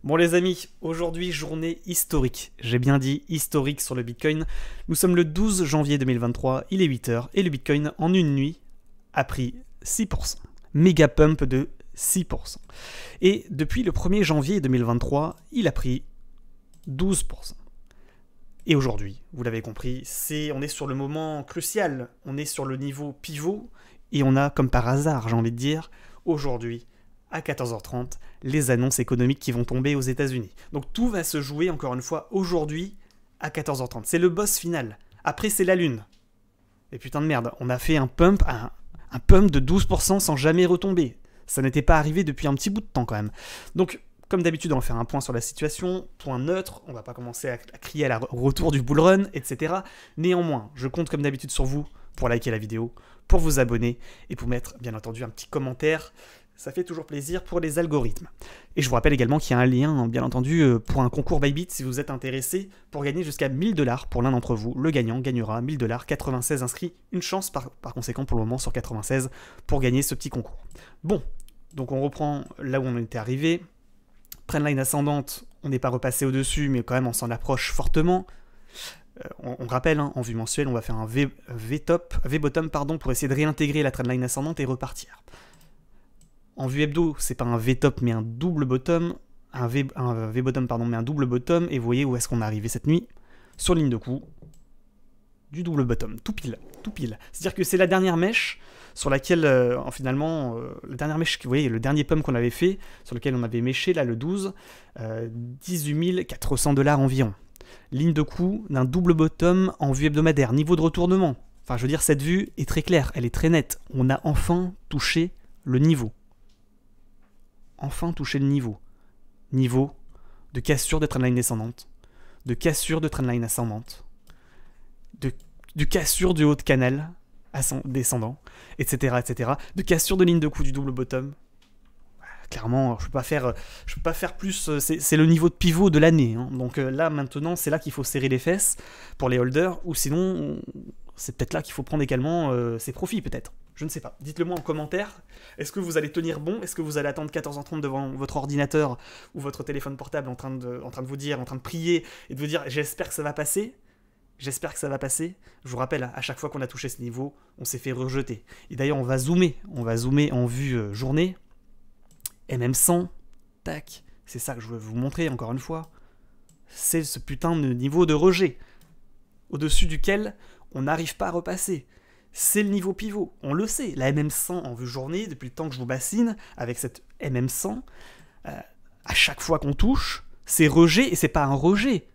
Bon les amis, aujourd'hui journée historique, j'ai bien dit historique sur le Bitcoin. Nous sommes le 12 janvier 2023, il est 8h et le Bitcoin en une nuit a pris 6%. Méga pump de 6%. Et depuis le 1er janvier 2023, il a pris 12%. Et aujourd'hui, vous l'avez compris, on est sur le moment crucial, on est sur le niveau pivot et on a comme par hasard, j'ai envie de dire, aujourd'hui à 14h30, les annonces économiques qui vont tomber aux États-Unis. Donc tout va se jouer, encore une fois, aujourd'hui à 14h30. C'est le boss final. Après, c'est la Lune. Et putain de merde, on a fait un pump de 12% sans jamais retomber. Ça n'était pas arrivé depuis un petit bout de temps quand même. Donc, comme d'habitude, on va faire un point sur la situation, point neutre, on va pas commencer à crier au retour du bull run, etc. Néanmoins, je compte comme d'habitude sur vous pour liker la vidéo, pour vous abonner et pour mettre, bien entendu, un petit commentaire. Ça fait toujours plaisir pour les algorithmes. Et je vous rappelle également qu'il y a un lien, bien entendu, pour un concours Bybit si vous êtes intéressé pour gagner jusqu'à 1000 $. Pour l'un d'entre vous, le gagnant gagnera 1000 $, 96 inscrits, une chance par conséquent pour le moment sur 96 pour gagner ce petit concours. Bon, donc on reprend là où on était arrivé. Trendline ascendante, on n'est pas repassé au-dessus, mais quand même on s'en approche fortement. On rappelle, en vue mensuelle, on va faire un V-bottom pour essayer de réintégrer la trendline ascendante et repartir. En vue hebdo, c'est pas un V-top mais un double bottom, un V-bottom mais un double bottom, et vous voyez où est-ce qu'on est arrivé cette nuit, sur ligne de coup, du double bottom, tout pile. C'est-à-dire que c'est la dernière mèche sur laquelle, la dernière mèche, vous voyez, le dernier pump qu'on avait fait, sur lequel on avait méché, là, le 12, 18 400 $ environ. Ligne de coup d'un double bottom en vue hebdomadaire, niveau de retournement. Enfin, je veux dire, cette vue est très claire, elle est très nette. On a enfin touché le niveau. Niveau de cassure de trendline descendante, de cassure de trendline ascendante, de cassure du haut de canal descendant, etc., de cassure de ligne de coup du double bottom. Clairement, je peux pas faire plus. C'est le niveau de pivot de l'année. Donc là, maintenant, c'est là qu'il faut serrer les fesses pour les holders, ou sinon, c'est peut-être là qu'il faut prendre également ses profits, peut-être. Je ne sais pas. Dites-le moi en commentaire. Est-ce que vous allez tenir bon? Est-ce que vous allez attendre 14h30 devant votre ordinateur ou votre téléphone portable en train de vous dire, en train de prier et de vous dire j'espère que ça va passer? J'espère que ça va passer. Je vous rappelle, à chaque fois qu'on a touché ce niveau, on s'est fait rejeter. Et d'ailleurs, on va zoomer en vue journée. MM100, tac. C'est ça que je veux vous montrer encore une fois. C'est ce putain de niveau de rejet au-dessus duquel on n'arrive pas à repasser. C'est le niveau pivot, on le sait. La MM100 en vue journée, depuis le temps que je vous bassine, avec cette MM100, à chaque fois qu'on touche, c'est rejet, et c'est pas un rejet.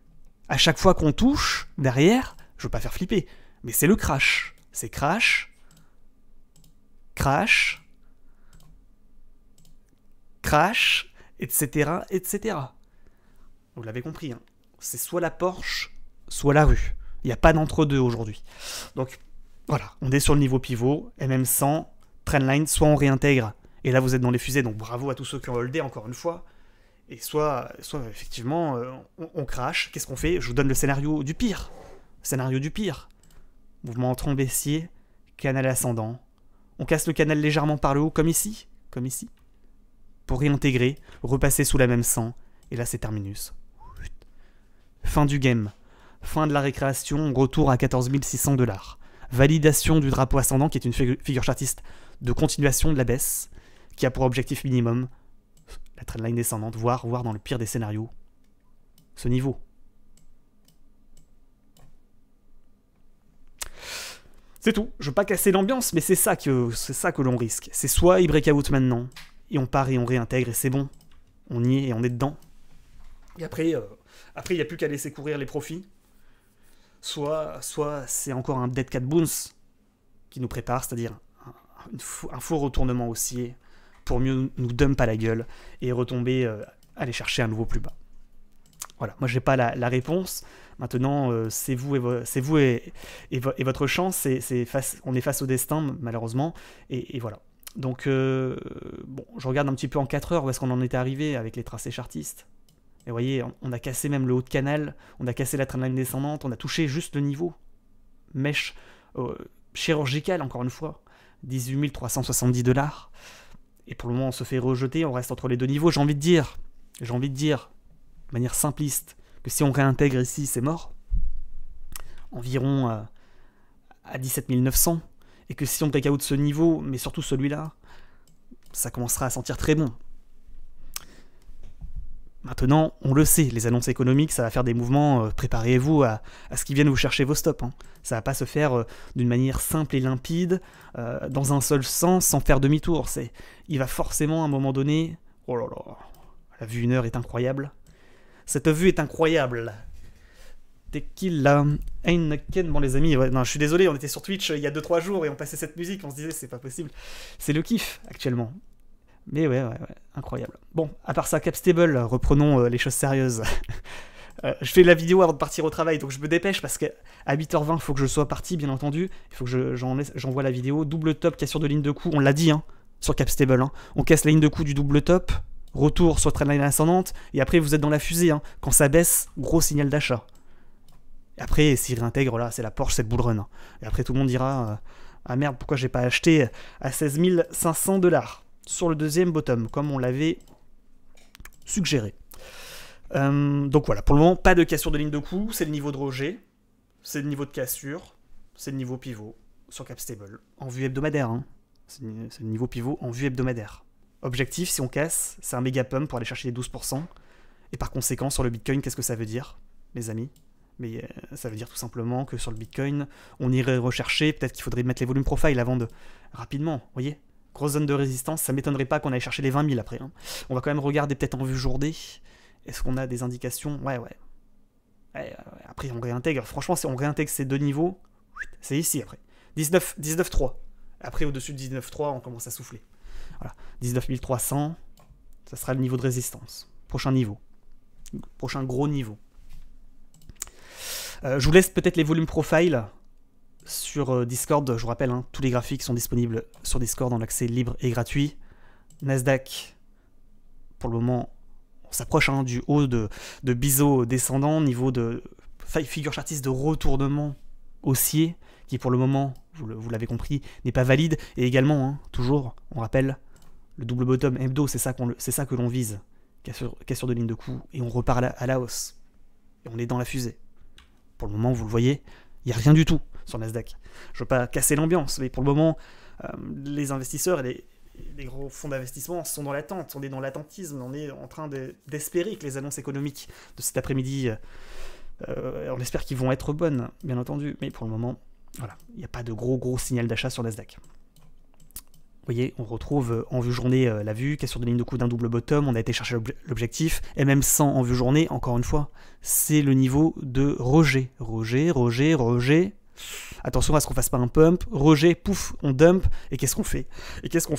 À chaque fois qu'on touche, derrière, je veux pas faire flipper, mais c'est le crash. C'est crash, etc. Vous l'avez compris, c'est soit la Porsche, soit la rue. Il n'y a pas d'entre-deux aujourd'hui. Donc, voilà, on est sur le niveau pivot, MM100, trendline, soit on réintègre, et là vous êtes dans les fusées, donc bravo à tous ceux qui ont holdé, encore une fois, et soit effectivement, on crash. Qu'est-ce qu'on fait? Je vous donne le scénario du pire. Mouvement en tronc baissier, canal ascendant, on casse le canal légèrement par le haut, comme ici, pour réintégrer, repasser sous la même 100, et là c'est terminus. Fin du game, fin de la récréation, retour à 14 600 $. Validation du drapeau ascendant, qui est une figure chartiste de continuation de la baisse, qui a pour objectif minimum la trendline descendante, voire dans le pire des scénarios, ce niveau. C'est tout, je veux pas casser l'ambiance, mais c'est ça que l'on risque. C'est soit il break out maintenant, et on part et on réintègre, et c'est bon, on y est et on est dedans. Et après, il n'y a plus qu'à laisser courir les profits. Soit c'est encore un dead cat bounce qui nous prépare, c'est-à-dire un faux retournement haussier pour mieux nous dump à la gueule et retomber, aller chercher un nouveau plus bas. Voilà, moi j'ai pas la réponse. Maintenant, c'est vous et votre chance. On est face au destin, malheureusement. Et voilà. Donc, bon, je regarde un petit peu en 4 heures où est-ce qu'on en était arrivé avec les tracés chartistes. Et vous voyez, on a cassé même le haut de canal, on a cassé la trendline descendante, on a touché juste le niveau. Mèche chirurgicale, encore une fois, 18 370 $. Et pour le moment, on se fait rejeter, on reste entre les deux niveaux. J'ai envie de dire, de manière simpliste, que si on réintègre ici, c'est mort, environ à 17 900, et que si on break out ce niveau, mais surtout celui-là, ça commencera à sentir très bon. Maintenant, on le sait, les annonces économiques, ça va faire des mouvements, préparez-vous à ce qu'ils viennent vous chercher vos stops. Hein. Ça va pas se faire d'une manière simple et limpide, dans un seul sens, sans faire demi-tour. Il va forcément, à un moment donné... Oh là là, la vue 1 heure est incroyable. Cette vue est incroyable. Tequila, Heineken, bon les amis, ouais, non, je suis désolé, on était sur Twitch il y a 2-3 jours et on passait cette musique, on se disait c'est pas possible. C'est le kiff, actuellement. Mais ouais, incroyable. Bon, à part ça, Capstable, reprenons les choses sérieuses. Je fais la vidéo avant de partir au travail, donc je me dépêche parce qu'à 8h20, il faut que je sois parti, bien entendu. Il faut que j'envoie la vidéo. Double top, cassure de ligne de coup, on l'a dit, hein, sur Capstable. Hein. On casse la ligne de coup du double top, retour sur trendline ascendante, et après vous êtes dans la fusée. Hein. Quand ça baisse, gros signal d'achat. Et après, s'il réintègre, là, c'est la Porsche, c'est le bull run. Hein. Et après, tout le monde dira ah merde, pourquoi j'ai pas acheté à 16 500 $. Sur le deuxième bottom, comme on l'avait suggéré. Donc voilà, pour le moment, pas de cassure de ligne de coup, c'est le niveau de rejet, c'est le niveau de cassure, c'est le niveau pivot sur Capstable, en vue hebdomadaire. Hein. C'est le niveau pivot en vue hebdomadaire. Objectif, si on casse, c'est un méga pump pour aller chercher les 12%. Et par conséquent, sur le Bitcoin, qu'est-ce que ça veut dire, les amis? Mais ça veut dire tout simplement que sur le Bitcoin, on irait rechercher, peut-être qu'il faudrait mettre les volumes profile avant de... Rapidement, vous voyez? Grosse zone de résistance, ça m'étonnerait pas qu'on aille chercher les 20 000 après. Hein. On va quand même regarder peut-être en vue journée. Est-ce qu'on a des indications? Ouais. Après, on réintègre. Franchement, si on réintègre ces deux niveaux, c'est ici après. 19,3. Après, au-dessus de 19,3, on commence à souffler. Voilà. 19 300, ça sera le niveau de résistance. Prochain niveau. Prochain gros niveau. Je vous laisse peut-être les volumes profile sur Discord. Je vous rappelle, hein, tous les graphiques sont disponibles sur Discord en accès libre et gratuit. Nasdaq, pour le moment, on s'approche hein, du haut de biseau descendant, niveau de figure chartiste de retournement haussier, qui pour le moment, vous l'avez compris, n'est pas valide. Et également, hein, toujours, on rappelle, le double bottom hebdo, c'est ça que l'on vise. Cassure de ligne de coup, et on repart à la hausse. Et on est dans la fusée. Pour le moment, vous le voyez, il n'y a rien du tout sur Nasdaq. Je ne veux pas casser l'ambiance, mais pour le moment, les investisseurs et les gros fonds d'investissement sont dans l'attente, on est dans l'attentisme, on est en train d'espérer que les annonces économiques de cet après-midi, on espère qu'ils vont être bonnes, bien entendu, mais pour le moment, voilà, il n'y a pas de gros signal d'achat sur Nasdaq. Vous voyez, on retrouve en vue journée la vue, cassure de ligne de coup d'un double bottom, on a été chercher l'objectif, et même sans en vue journée, encore une fois, c'est le niveau de rejet. Rejet. Attention à ce qu'on fasse pas un pump, rejet, pouf, on dump, et qu'est-ce qu'on fait? On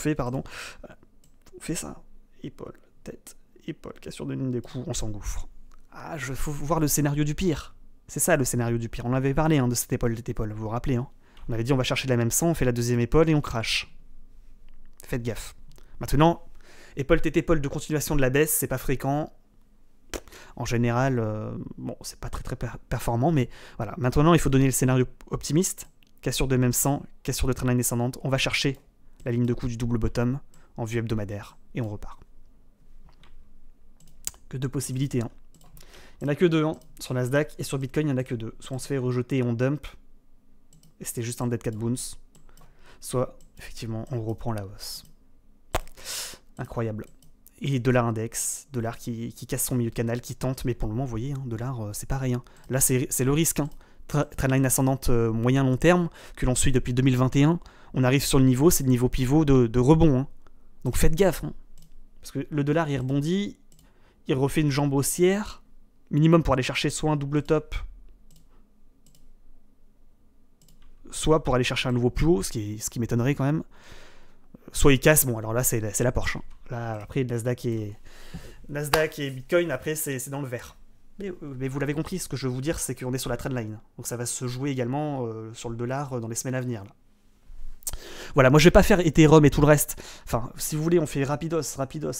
fait ça. Épaule, tête, épaule, cassure de ligne de coup, on s'engouffre. Ah, il faut voir le scénario du pire. C'est ça le scénario du pire. On avait parlé hein, de cette épaule, vous vous rappelez hein. On avait dit on va chercher la même 100, on fait la deuxième épaule et on crash. Faites gaffe. Maintenant, épaule tête épaule de continuation de la baisse, c'est pas fréquent. En général, bon, c'est pas très performant, mais voilà. Maintenant, il faut donner le scénario optimiste. Cassure de même 100, cassure de trendline descendante. On va chercher la ligne de coup du double bottom en vue hebdomadaire et on repart. Que deux possibilités. Hein. Il n'y en a que deux hein. Sur Nasdaq et sur Bitcoin, il n'y en a que deux. Soit on se fait rejeter et on dump, et c'était juste un dead cat bounce. Soit, effectivement, on reprend la hausse. Incroyable. Et dollar index, dollar qui casse son milieu de canal, qui tente, mais pour le moment, vous voyez, hein, dollar, c'est pareil. Hein. Là, c'est le risque. Hein. Trendline ascendante moyen-long terme, que l'on suit depuis 2021. On arrive sur le niveau, c'est le niveau pivot de rebond. Hein. Donc faites gaffe. Hein. Parce que le dollar, il rebondit, il refait une jambe haussière, minimum pour aller chercher soit un double top, soit pour aller chercher un nouveau plus haut, ce qui m'étonnerait quand même. Soit il casse, bon alors là c'est la Porsche. Hein. Là après Nasdaq et Bitcoin, après c'est dans le vert. Mais vous l'avez compris, ce que je veux vous dire c'est qu'on est sur la trendline. Donc ça va se jouer également sur le dollar dans les semaines à venir. Là. Voilà, moi je vais pas faire Ethereum et tout le reste. Enfin, si vous voulez, on fait rapidos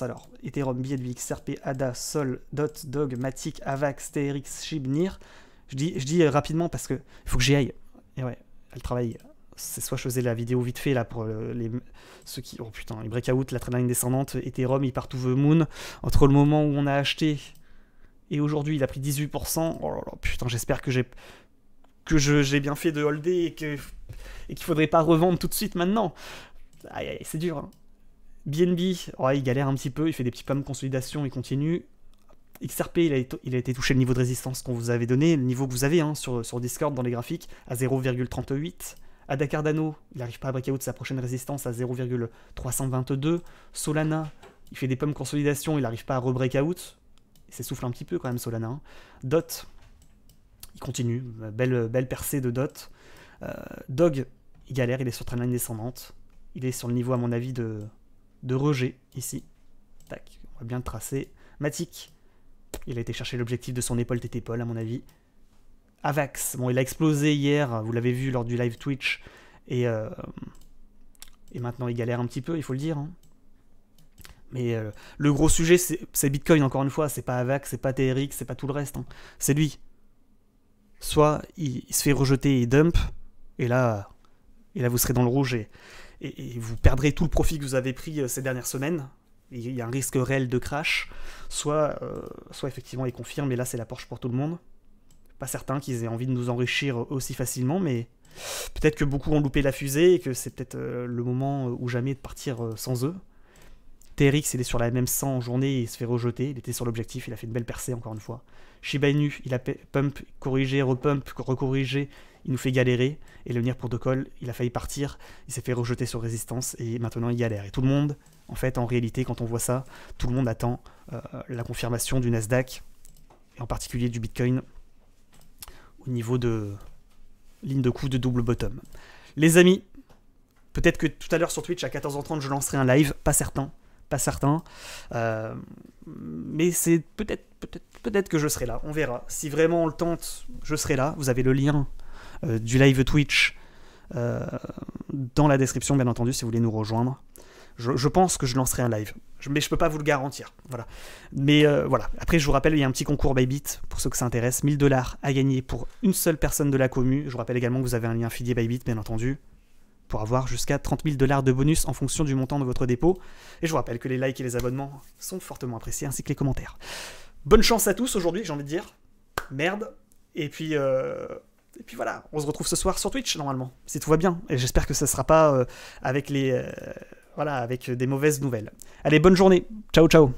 alors. Ethereum, BNB, XRP, ADA, Sol, DOT, DOG, Matic, AVAX, TRX, SHIB, NIR. Je dis rapidement parce que il faut que j'y aille. Et ouais, le travail, c'est soit je faisais la vidéo vite fait là pour ceux qui... Oh putain, les breakout, la trendline descendante, Ethereum, il part to the moon. Entre le moment où on a acheté et aujourd'hui il a pris 18%. Oh là là, putain, j'espère que j'ai bien fait de holder et qu'il faudrait pas revendre tout de suite maintenant. Aïe, aïe, c'est dur. Hein. BNB, ouais, il galère un petit peu, il fait des petits pas de consolidation, il continue. XRP, il a été touché le niveau de résistance qu'on vous avait donné, le niveau que vous avez hein, sur Discord dans les graphiques, à 0,38. Ada Cardano, il n'arrive pas à break out sa prochaine résistance à 0,322. Solana, il fait des pumps consolidation, il n'arrive pas à re-break out. Il s'essouffle un petit peu quand même Solana. Hein. DOT, il continue, belle percée de DOT. Dog, il galère, il est sur trendline descendante. Il est sur le niveau à mon avis de rejet ici. Tac, on va bien le tracer. Matic, il a été chercher l'objectif de son épaule tétépole à mon avis. Avax, bon il a explosé hier, vous l'avez vu lors du live Twitch, et maintenant il galère un petit peu, il faut le dire. Hein. Mais le gros sujet c'est Bitcoin encore une fois, c'est pas Avax, c'est pas TRX, c'est pas tout le reste, hein. C'est lui. Soit il se fait rejeter et dump, et là vous serez dans le rouge et vous perdrez tout le profit que vous avez pris ces dernières semaines. Il y a un risque réel de crash, soit effectivement il confirme, et là c'est la Porsche pour tout le monde. Pas certain qu'ils aient envie de nous enrichir aussi facilement, mais peut-être que beaucoup ont loupé la fusée et que c'est peut-être le moment ou jamais de partir sans eux. TRX, il est sur la MM100 en journée, il se fait rejeter, il était sur l'objectif, il a fait une belle percée encore une fois. Shiba Inu, il a pump, corrigé, repump, recorrigé, il nous fait galérer. Et le NIR Protocol, il a failli partir, il s'est fait rejeter sur résistance et maintenant il galère. Et tout le monde, en fait, en réalité, quand on voit ça, tout le monde attend la confirmation du Nasdaq, et en particulier du Bitcoin, au niveau de ligne de coup de double bottom. Les amis, peut-être que tout à l'heure sur Twitch à 14h30 je lancerai un live, pas certain, mais c'est peut-être que je serai là, on verra. Si vraiment on le tente, je serai là. Vous avez le lien du live Twitch dans la description, bien entendu, si vous voulez nous rejoindre. Je pense que je lancerai un live, mais je peux pas vous le garantir. Voilà. Mais voilà. Après, je vous rappelle, il y a un petit concours Bybit pour ceux que ça intéresse. 1000 $ à gagner pour une seule personne de la commu. Je vous rappelle également que vous avez un lien affilié Bybit, bien entendu, pour avoir jusqu'à 30 000 $ de bonus en fonction du montant de votre dépôt. Et je vous rappelle que les likes et les abonnements sont fortement appréciés, ainsi que les commentaires. Bonne chance à tous aujourd'hui, j'ai envie de dire. Merde. Et puis voilà, on se retrouve ce soir sur Twitch, normalement, si tout va bien. Et j'espère que ça ne sera pas avec des mauvaises nouvelles. Allez, bonne journée. Ciao, ciao.